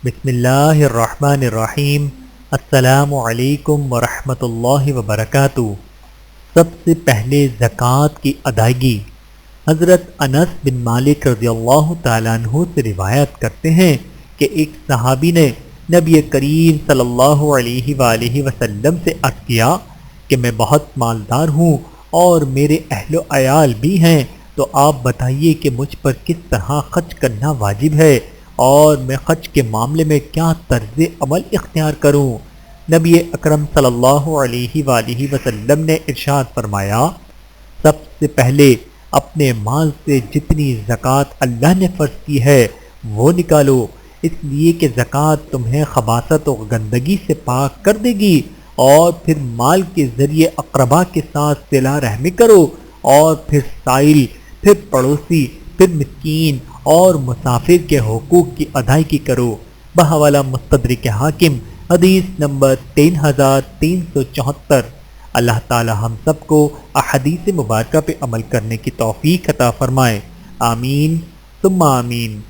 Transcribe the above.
بسم اللہ الرحمن الرحیم۔ السلام علیکم ورحمۃ اللہ وبرکاتہ۔ سب سے پہلے زکوٰۃ کی ادائیگی۔ حضرت انس بن مالک رضی اللہ تعالیٰ عنہ سے روایت کرتے ہیں کہ ایک صحابی نے نبی کریم صلی اللہ علیہ وآلہ وسلم سے عرض کیا کہ میں بہت مالدار ہوں اور میرے اہل و عیال بھی ہیں، تو آپ بتائیے کہ مجھ پر کس طرح خرچ کرنا واجب ہے اور میں خرچ کے معاملے میں کیا طرز عمل اختیار کروں۔ نبی اکرم صلی اللہ علیہ وآلہ وسلم نے ارشاد فرمایا، سب سے پہلے اپنے مال سے جتنی زکوٰۃ اللہ نے فرض کی ہے وہ نکالو، اس لیے کہ زکوٰۃ تمہیں خباثت و گندگی سے پاک کر دے گی، اور پھر مال کے ذریعے اقربا کے ساتھ صلہ رحمی کرو، اور پھر سائل، پھر پڑوسی، پھر مسکین اور مسافر کے حقوق کی ادائیگی کرو۔ بحوالہ مستدرک حاکم، حدیث نمبر 3374۔ اللہ تعالی ہم سب کو احادیث مبارکہ پہ عمل کرنے کی توفیق عطا فرمائے، آمین ثم آمین۔